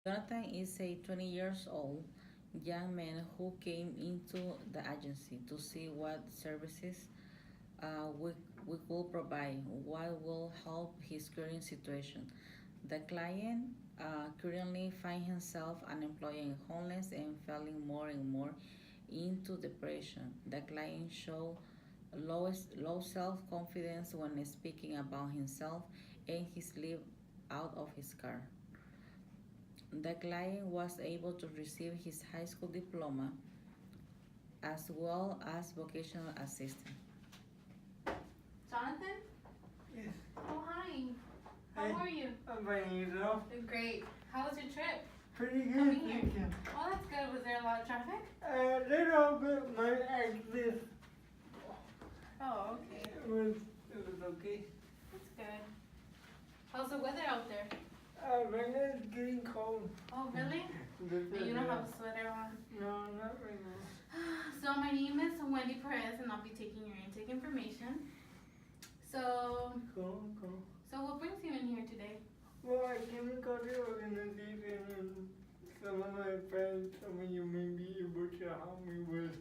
Jonathan is a 20 years old young man who came into the agency to see what services we could provide, what will help his current situation. The client currently finds himself unemployed and homeless and falling more and more into depression. The client shows low self-confidence when speaking about himself and his live out of his car. The client was able to receive his high school diploma as well as vocational assistant. Jonathan? Yes. Oh, hi. Hi. How are you? I'm fine, yourself? Great. How was your trip? Pretty good, Coming here. thank you. Oh, that's good. Was there a lot of traffic? A little bit, my access Oh, okay. it was okay. That's good. How's the weather out there? Right now it's getting cold. Oh, really? And you don't have a sweater on? No, not right now. So my name is Wendy Perez, and I'll be taking your intake information. So, Cool. what brings you in here today? Well, I came to call the organization and some of my friends told me you may be able to help me with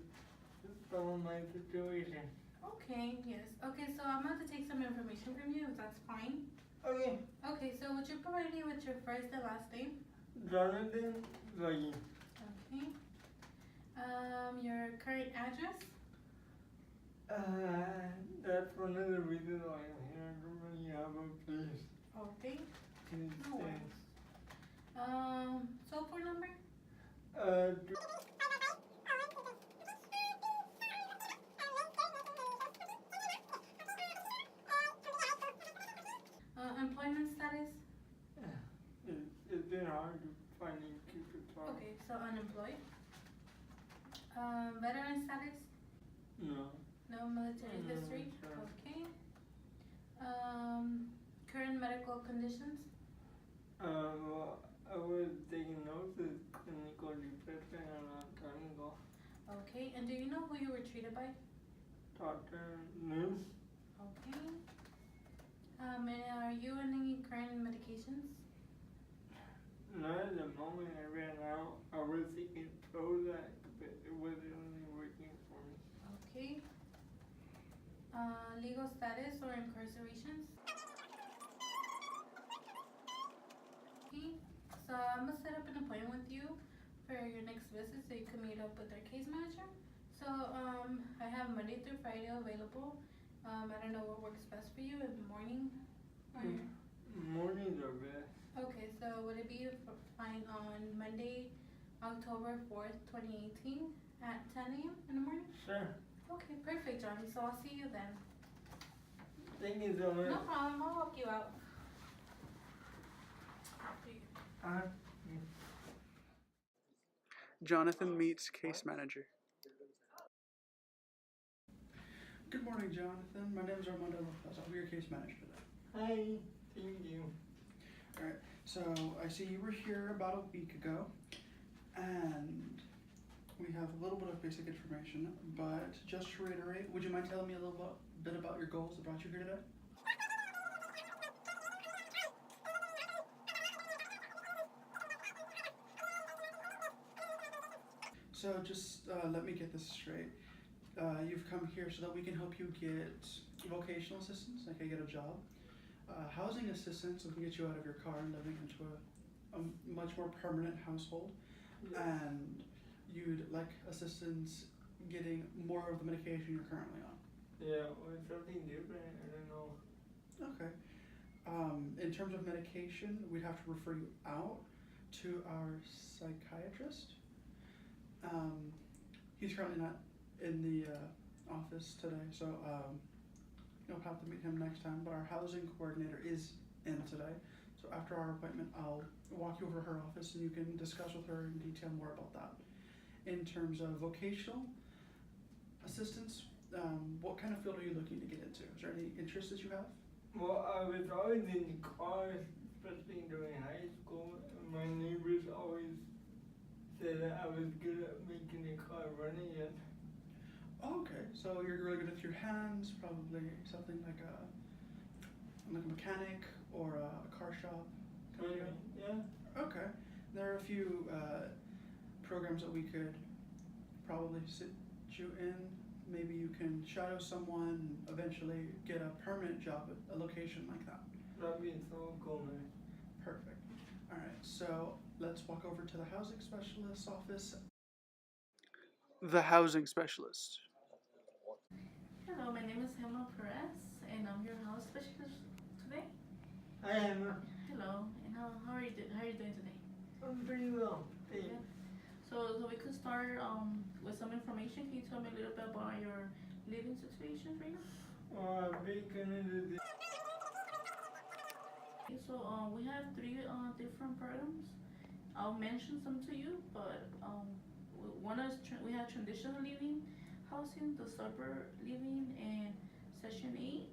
some of my situation. Okay, yes. Okay, so I'm going to take some information from you, if that's fine. Okay, Okay, so would you provide me with your first and last name? Jonathan Zaghi. Okay. Your current address? That's one of the reasons why I'm here. I don't really have a place Okay. to No stay. worries. Cell phone number? Uh, Employment status? it's been hard to find and keep it far. Okay, so unemployed. Veteran status? No. No military No, history? sir. Okay. Current medical conditions? Well, I was taking notes of clinical depression a long time ago. Okay, and do you know who you were treated by? Dr. News? Okay. And are you on any current medications? Not at the moment. I ran out. I was taking Prozac, but it wasn't really working for me. Okay. Legal status or incarcerations? Okay. So I'm gonna set up an appointment with you for your next visit so you can meet up with our case manager. So I have Monday through Friday available. I don't know what works best for you in the morning. Or Mornings are best. okay, so would it be fine on Monday, October 4th, 2018 at 10 a.m. in the morning? Sure. Okay, perfect, Johnny. So I'll see you then. Thank you so much. No problem. I'll walk you out. Jonathan meets case manager. Good morning, Jonathan. My name is Armando Lopez. I'll be your case manager today. Hi. Thank you. Alright, so I see you were here about a week ago, and we have a little bit of basic information, but just to reiterate, would you mind telling me a little bit about your goals that brought you here today? So just let me get this straight. You've come here so that we can help you get vocational assistance, like I get a job. Housing assistance, we can get you out of your car and living into a much more permanent household. And you'd like assistance getting more of the medication you're currently on. Yeah, or something different. I don't know. Okay. In terms of medication, we'd have to refer you out to our psychiatrist. He's currently not in the office today, so you'll have to meet him next time. But our housing coordinator is in today, so after our appointment, I'll walk you over her office and you can discuss with her in detail more about that. In terms of vocational assistance, what kind of field are you looking to get into? Is there any interest that you have? Well, I was always in cars, especially during high school. My neighbors always said that I was good at making the car run again. Oh, okay, so you're really good with your hands, probably something like a mechanic or a car shop. kind of deal? Yeah. Okay. There are a few programs that we could probably sit you in. Maybe you can shadow someone and eventually get a permanent job at a location like that. That'd be so cool, man. Perfect. All right, so let's walk over to the housing specialist's office. The housing specialist. Hello, my name is Gemma Perez, and I'm your house specialist today. Hi, Emma. Hello, and how are you doing today? I'm pretty well. Thanks. Yeah. So we could start with some information. Can you tell me a little bit about your living situation right now? Well, I've been gonna do this. Okay, so we have three different programs. I'll mention some to you, but one is we have traditional living housing, the suburb living, and Section 8.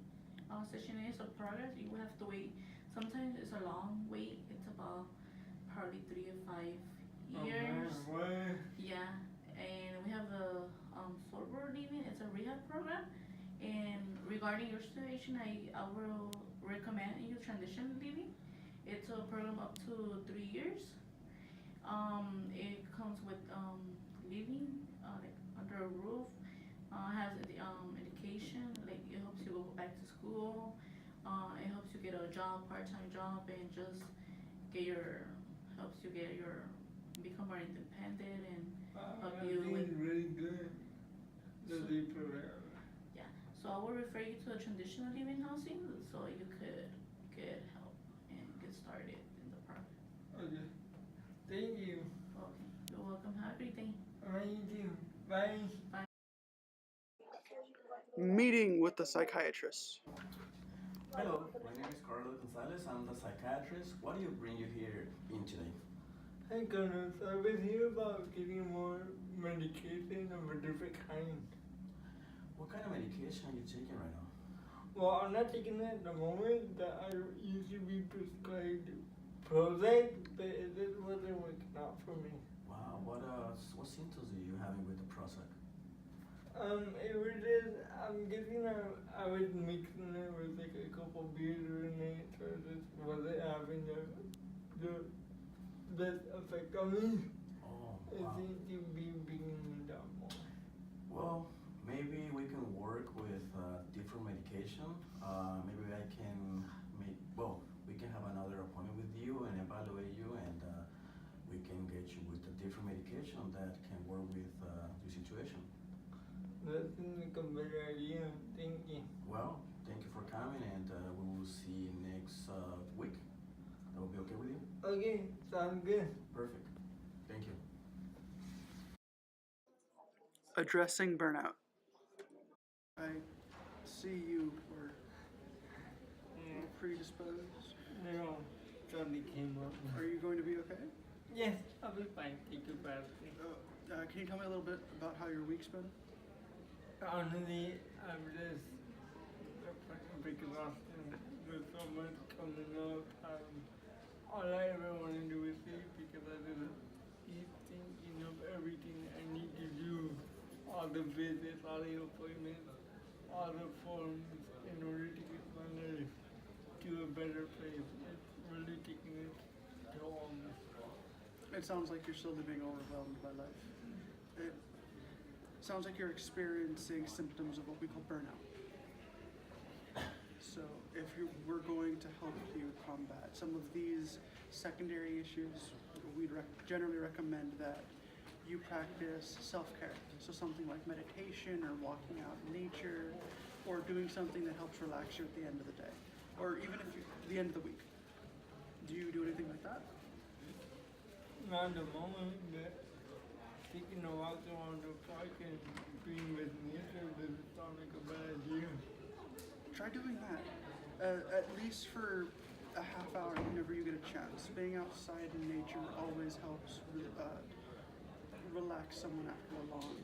Section 8 is a progress. You will have to wait. Sometimes it's a long wait. It's about probably 3 to 5 years. Oh, what? Yeah, and we have the suburb living. It's a rehab program. And regarding your situation, I will recommend you transition living. It's a program up to 3 years. It comes with living like under a roof. Has the education, like it helps you go back to school. It helps you get a job, part-time job, and just helps you get your become more independent and help you with. Really good. The So- deep program. So I will refer you to a traditional living housing so you could get help and get started in the program. Okay. Thank you. Okay, you're welcome. Have a great day. Alright, you too. Bye. Meeting with the psychiatrist. Hello, my name is Carlos Gonzalez. I'm the psychiatrist. What do you bring you here in today? Hey, Carlos. I was here about getting more medication of a different kind. What kind of medication are you taking right now? Well, I'm not taking it at the moment. That I usually be prescribed Prozac, but it just wasn't working out for me. Wow, what symptoms are you having with the Prozac? It was just, I'm guessing I was mixing it with like a couple beers during it, so it just wasn't having the best effect on me. Oh, It wow. seems to be bringing me down more. Well, maybe we can work with different medication. Maybe we can have another appointment with you and evaluate you, and we can get you with a different medication that can work with your situation. That seems like a better idea. Thank you. Well, thank you for coming, and we will see you next week. That will be okay with you? Okay, sounds good. Perfect. Thank you. Addressing burnout. I see you were a little predisposed. No, something came up. Are you going to be okay? Yes, I'll be fine. Thank you for asking. Can you tell me a little bit about how your week's been? Honestly, I'm just exhausted. There's so much coming up. All I ever want to do is sleep because I just keep thinking of everything I need to do. All the visits, all the appointments, all the forms in order to get my life to a better place. It's really taking it toll on me. It sounds like you're slowly being overwhelmed by life. It sounds like you're experiencing symptoms of what we call burnout. So if we're going to help you combat some of these secondary issues, we'd generally recommend that you practice self-care. So something like meditation or walking out in nature or doing something that helps relax you at the end of the day or even if the end of the week. Do you do anything like that? Not at the moment, but taking a walk around the park and being with nature doesn't sound like a bad idea. Try doing that, at least for a half hour whenever you get a chance. Being outside in nature always helps relax someone after a long,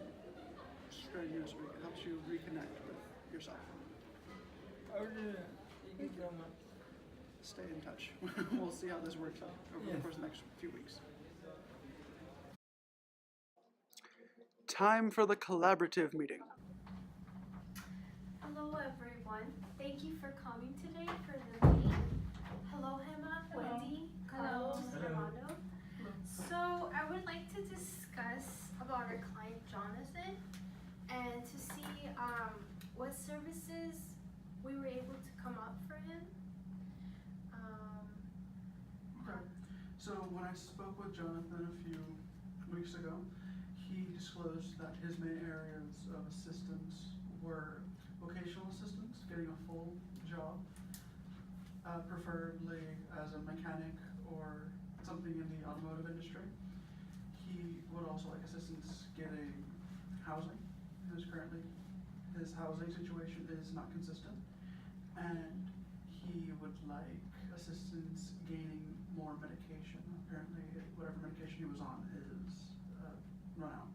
strenuous week. It helps you reconnect with yourself. I would do that. Thank you so much. Stay in touch. We'll see how this works out over the Yes. course of the next few weeks. Time for the collaborative meeting. Hello everyone. Thank you for coming today for the meeting. Hello Gemma, Hello. Wendy, Hello. Carlos, Hello. Armando. Jonathan and to see what services we were able to come up for him. Okay. So when I spoke with Jonathan a few weeks ago, he disclosed that his main areas of assistance were vocational assistance, getting a full job, preferably as a mechanic or something in the automotive industry. He would also like assistance getting housing, because currently his housing situation is not consistent. And he would like assistance gaining more medication. Apparently, whatever medication he was on is run out.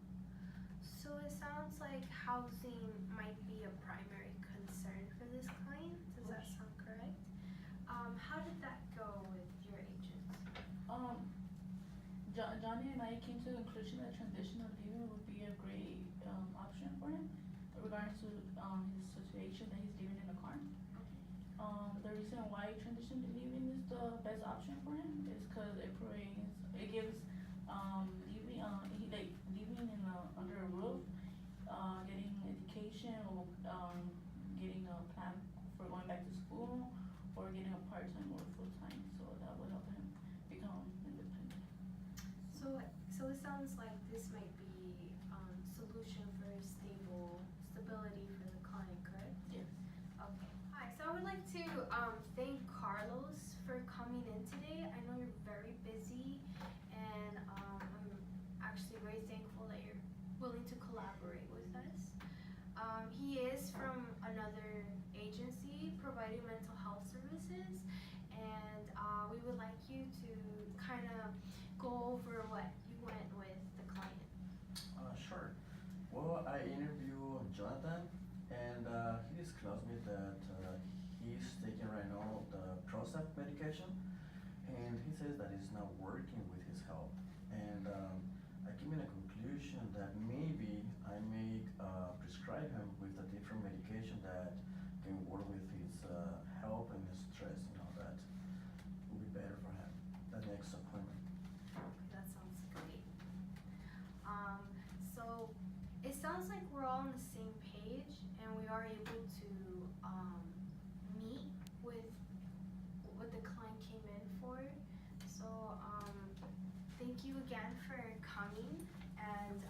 So it sounds like housing might be a primary concern for this client. Does that sound correct? How did that go with your agents? Johnny and I came to the conclusion that transitional living would be a great option for him regarding to his situation that he's living in a car. The reason why transitional living is the best option for him is because it gives living in under a roof, getting education or getting a plan for going back to school or getting a part-time or full-time, so that would help him become independent. So it sounds like this might be solution for stability for the client, correct? Yes. Okay. Hi. So I would like to thank Carlos for coming in today. I know you're very busy, and I'm actually very thankful that you're willing to collaborate with us. He is from another agency providing mental health services, and we would like you to kind of go over what you went with the client. Sure. Well, I interviewed Jonathan, and he disclosed me that he's taking right now the Prozac medication, and he says that it's not working with his health. And I came in a conclusion that maybe I may prescribe him with a different medication that can work with his health and his stress, that will be better for him. The next appointment. Okay, that sounds great. So it sounds like we're all on the same page, and we are able to meet with what the client came in for. So thank you again for coming, and